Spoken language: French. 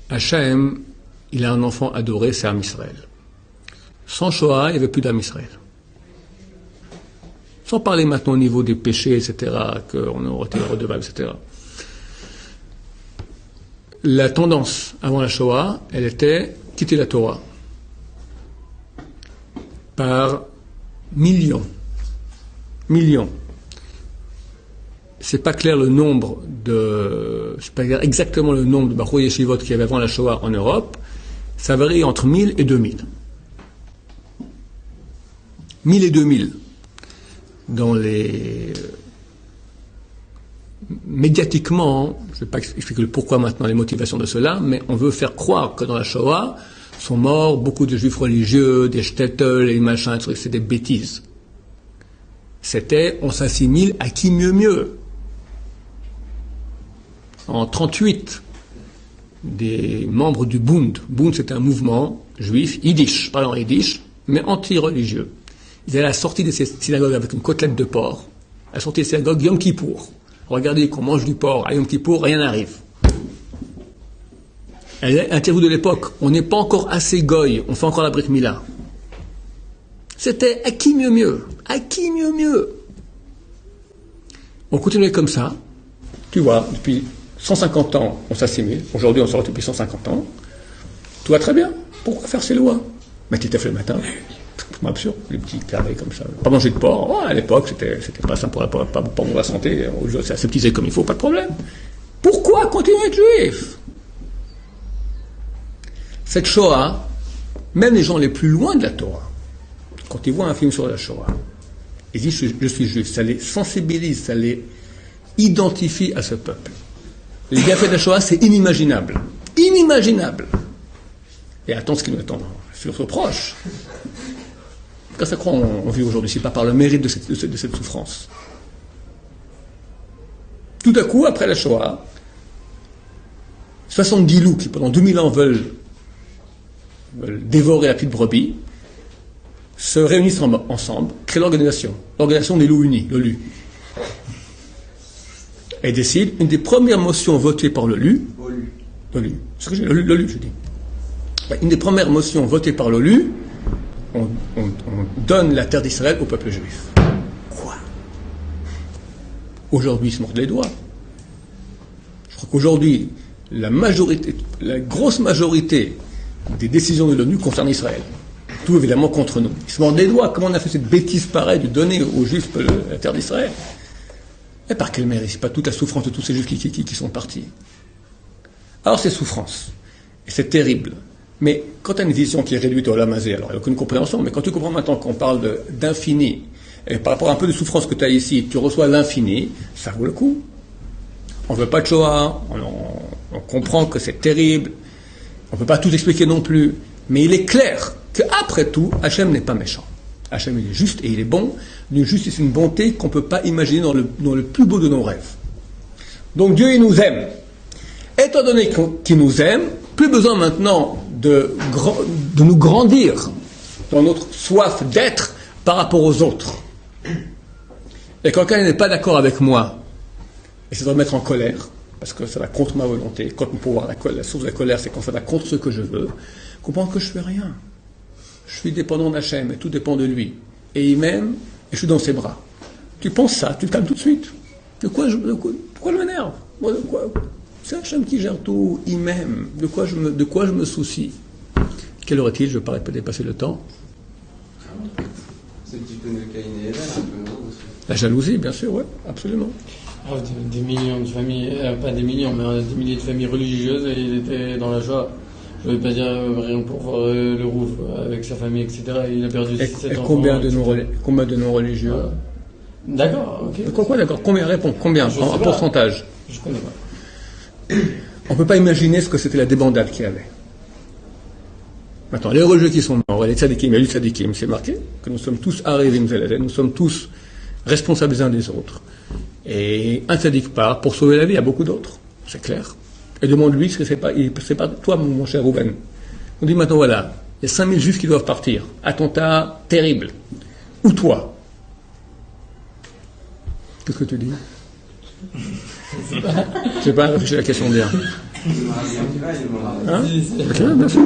Hachem, il a un enfant adoré, c'est Am Israël. Sans Shoah, il n'y avait plus d'Am Israël. Sans parler maintenant au niveau des péchés, etc., qu'on aurait été redevable, etc. La tendance avant la Shoah, elle était quitter la Torah. Par millions. C'est pas clair le nombre c'est pas clair exactement le nombre de Bachur Yeshivot qu'il y avait avant la Shoah en Europe. Ça varie entre 1000 et 2000. 1000 et 2000. Dans les médiatiquement, je ne vais pas expliquer le pourquoi maintenant, les motivations de cela, mais on veut faire croire que dans la Shoah sont morts beaucoup de juifs religieux, des shtetl et machin, c'est des bêtises. C'était on s'assimile à qui mieux. En 1938, des membres du Bund, c'est un mouvement juif, yiddish, parlant yiddish, mais anti-religieux. Ils allaient à la sortie de ces synagogues avec une côtelette de porc, à la sortie des synagogues Yom Kippour. Regardez qu'on mange du porc à Yom Kippour, rien n'arrive. Interview de l'époque, on n'est pas encore assez goy, on fait encore la Brit Mila. C'était à qui mieux. On continuait comme ça, tu vois, depuis 150 ans, on s'assimile, aujourd'hui on sort depuis 150 ans, tout va très bien, pourquoi faire ces lois? Mais tu t'es fait le matin, c'est absurde, les petits carrés comme ça, pas manger de porc, à l'époque c'était pas ça pour la santé, c'est aseptisé comme il faut, pas de problème. Pourquoi continuer à être juif? Cette Shoah, même les gens les plus loin de la Torah, quand ils voient un film sur la Shoah, ils disent je suis juif, ça les sensibilise, ça les identifie à ce peuple. Les bienfaits de la Shoah, c'est inimaginable. Et attends ce qui nous attend sur ce proche. Quand ça croit on vit aujourd'hui, c'est pas par le mérite de cette souffrance. Tout à coup, après la Shoah, 70 loups qui pendant 2000 ans veulent dévorer la petite brebis, se réunissent ensemble, créent l'organisation des loups unis, l'OLU. Et décident, une des premières motions votées par l'OLU, l'OLU, je dis. Une des premières motions votées par l'OLU, on donne la terre d'Israël au peuple juif. Quoi? Aujourd'hui, ils se mordent les doigts. Je crois qu'aujourd'hui, la grosse majorité des décisions de l'ONU concernent Israël. Tout évidemment contre nous. Ils se mordent les doigts. Comment on a fait cette bêtise pareille de donner aux Juifs la terre d'Israël? Et par quel mérite? C'est pas toute la souffrance de tous ces Juifs qui sont partis. Alors c'est souffrance. Et c'est terrible. Mais quand tu as une vision qui est réduite au lamazé, alors il n'y a aucune compréhension, mais quand tu comprends maintenant qu'on parle d'infini, et par rapport à un peu de souffrance que tu as ici, tu reçois l'infini, ça vaut le coup. On ne veut pas de Shoah, on comprend que c'est terrible, on ne peut pas tout expliquer non plus, mais il est clair qu'après tout, Hachem n'est pas méchant. Hachem, il est juste et il est bon, d'une justice et une bonté qu'on ne peut pas imaginer dans le plus beau de nos rêves. Donc Dieu, il nous aime. Étant donné qu'il nous aime, plus besoin maintenant de nous grandir dans notre soif d'être par rapport aux autres. Et quand quelqu'un n'est pas d'accord avec moi, et ça doit me mettre en colère, parce que ça va contre ma volonté, quand on peut voir la source de la colère, c'est quand ça va contre ce que je veux, comprendre que je ne fais rien. Je suis dépendant d'Hachem, et tout dépend de lui. Et il m'aime, et je suis dans ses bras. Tu penses ça, tu te calmes tout de suite. Pourquoi je m'énerve? C'est Hachem qui gère tout, il m'aime. De quoi je me soucie? Quelle heure est-il? Je ne veux pas dépasser le temps. C'est un petit peu le Caïn et Abel, un peu, non? La jalousie, bien sûr, oui, absolument. Oh, des millions de familles, pas des millions, mais des milliers de familles religieuses, et il était dans la joie. Je ne veux pas dire rien pour voir le Rouf avec sa famille, etc. Il a perdu 7 enfants. Combien de non-religieux? D'accord, ok. Pourquoi d'accord? Combien? Réponds. Combien? En pourcentage? Je connais pas. On ne peut pas imaginer ce que c'était la débandade qu'il y avait. Maintenant, les religieux qui sont morts, et les tzadikim, et les tzadikim, c'est marqué que nous sommes tous arivim zelazet, nous sommes tous responsables les uns des autres. Et un tzadik part pour sauver la vie à beaucoup d'autres, c'est clair. Et demande-lui ce que c'est pas toi, mon cher Rouben. On dit maintenant, voilà, il y a 5000 juifs qui doivent partir. Attentat terrible. Ou toi? Qu'est-ce que tu dis? Je sais pas, réfléchis à la question bien. Il y a un qui va, il y a un- Hein Si, si. Ok, bien sûr.